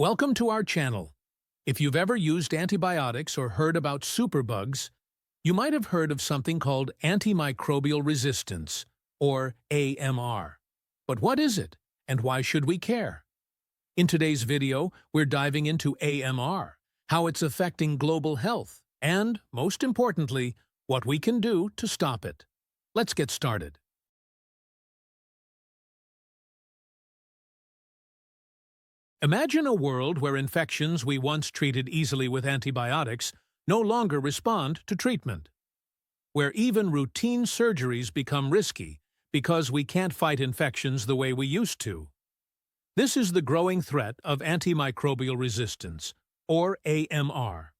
Welcome to our channel. If you've ever used antibiotics or heard about superbugs, you might have heard of something called antimicrobial resistance, or AMR. But what is it, and why should we care? In today's video, we're diving into AMR, how it's affecting global health, and, most importantly, what we can do to stop it. Let's get started. Imagine a world where infections we once treated easily with antibiotics no longer respond to treatment. Where even routine surgeries become risky because we can't fight infections the way we used to. This is the growing threat of antimicrobial resistance, or AMR.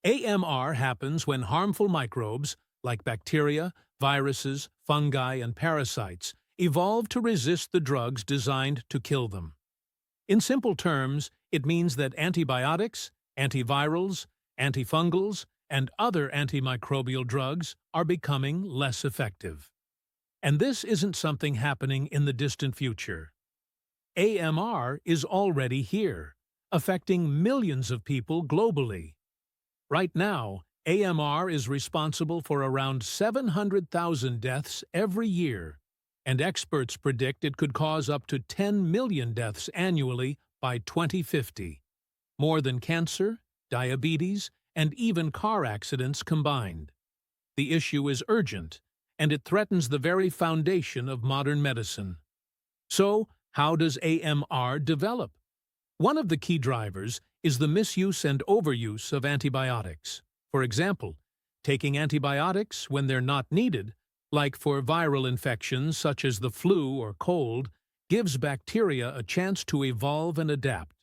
AMR happens when harmful microbes, like bacteria, viruses, fungi, and parasites, evolve to resist the drugs designed to kill them. In simple terms, it means that antibiotics, antivirals, antifungals, and other antimicrobial drugs are becoming less effective. And this isn't something happening in the distant future. AMR is already here, affecting millions of people globally. Right now, AMR is responsible for around 700,000 deaths every year, and experts predict it could cause up to 10 million deaths annually by 2050, more than cancer, diabetes, and even car accidents combined. The issue is urgent, and it threatens the very foundation of modern medicine. So, how does AMR develop? One of the key drivers is the misuse and overuse of antibiotics. For example, taking antibiotics when they're not needed, like for viral infections such as the flu or cold, gives bacteria a chance to evolve and adapt,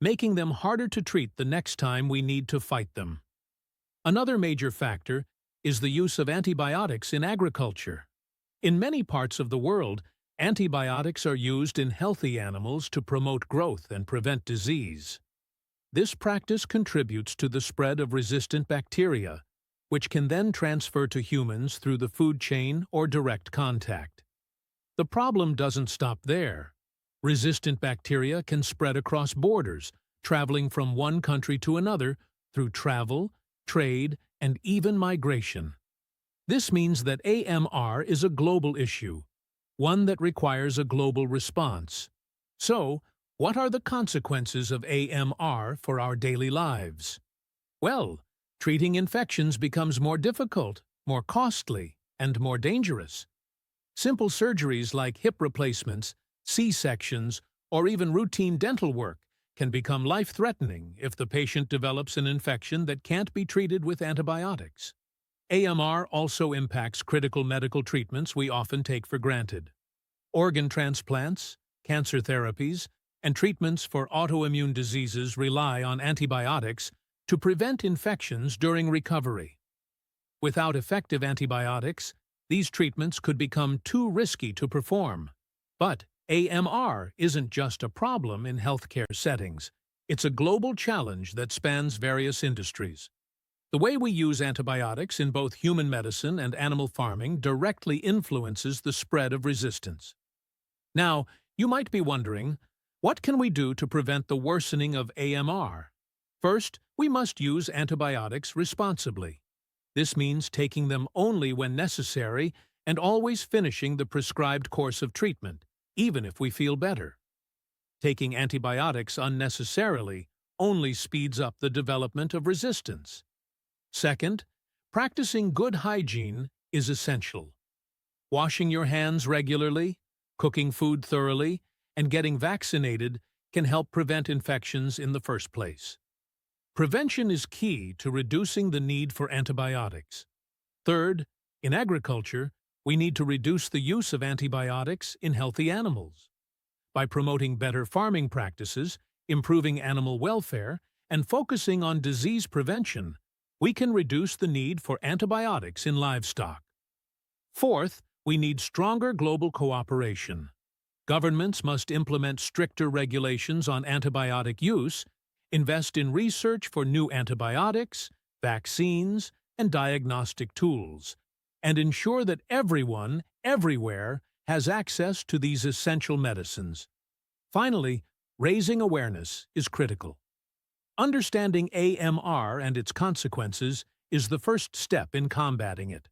making them harder to treat the next time we need to fight them. Another major factor is the use of antibiotics in agriculture. In many parts of the world, antibiotics are used in healthy animals to promote growth and prevent disease. This practice contributes to the spread of resistant bacteria, which can then transfer to humans through the food chain or direct contact. The problem doesn't stop there. Resistant bacteria can spread across borders, traveling from one country to another through travel, trade, and even migration. This means that AMR is a global issue, one that requires a global response. So, what are the consequences of AMR for our daily lives? Well, treating infections becomes more difficult, more costly, and more dangerous. Simple surgeries like hip replacements, C-sections, or even routine dental work can become life-threatening if the patient develops an infection that can't be treated with antibiotics. AMR also impacts critical medical treatments we often take for granted. Organ transplants, cancer therapies, and treatments for autoimmune diseases rely on antibiotics to prevent infections during recovery. Without effective antibiotics, these treatments could become too risky to perform. But AMR isn't just a problem in healthcare settings. It's a global challenge that spans various industries. The way we use antibiotics in both human medicine and animal farming directly influences the spread of resistance. Now, you might be wondering, what can we do to prevent the worsening of AMR? First, we must use antibiotics responsibly. This means taking them only when necessary and always finishing the prescribed course of treatment, even if we feel better. Taking antibiotics unnecessarily only speeds up the development of resistance. Second, practicing good hygiene is essential. Washing your hands regularly, cooking food thoroughly, and getting vaccinated can help prevent infections in the first place. Prevention is key to reducing the need for antibiotics. Third, in agriculture, we need to reduce the use of antibiotics in healthy animals. By promoting better farming practices, improving animal welfare, and focusing on disease prevention, we can reduce the need for antibiotics in livestock. Fourth, we need stronger global cooperation. Governments must implement stricter regulations on antibiotic use, invest in research for new antibiotics, vaccines, and diagnostic tools, and ensure that everyone, everywhere, has access to these essential medicines. Finally, Raising awareness is critical. Understanding AMR and its consequences is the first step in combating it.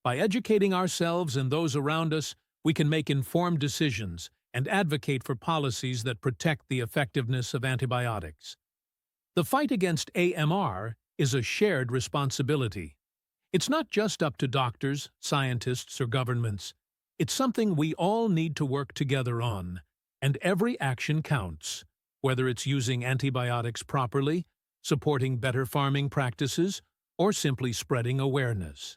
By educating ourselves and those around us, we can make informed decisions and advocate for policies that protect the effectiveness of antibiotics. The fight against AMR is a shared responsibility. It's not just up to doctors, scientists, or governments. It's something we all need to work together on, and every action counts, whether it's using antibiotics properly, supporting better farming practices, or simply spreading awareness.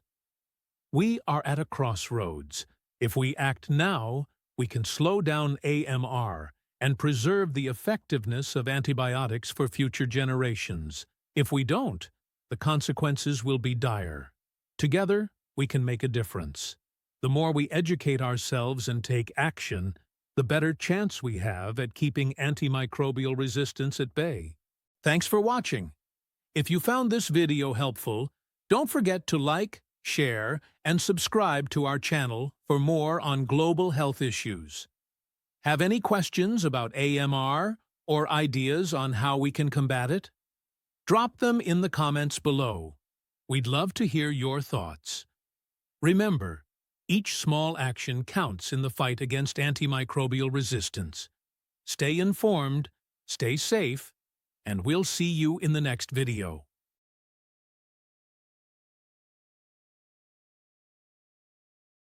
We are at a crossroads. If we act now, we can slow down AMR and preserve the effectiveness of antibiotics for future generations. If we don't, the consequences will be dire. Together, we can make a difference. The more we educate ourselves and take action, the better chance we have at keeping antimicrobial resistance at bay. Thanks for watching. If you found this video helpful, don't forget to like, share, and subscribe to our channel for more on global health issues. Have any questions about AMR or ideas on how we can combat it? Drop them in the comments below. We'd love to hear your thoughts. Remember, each small action counts in the fight against antimicrobial resistance. Stay informed, stay safe, and we'll see you in the next video.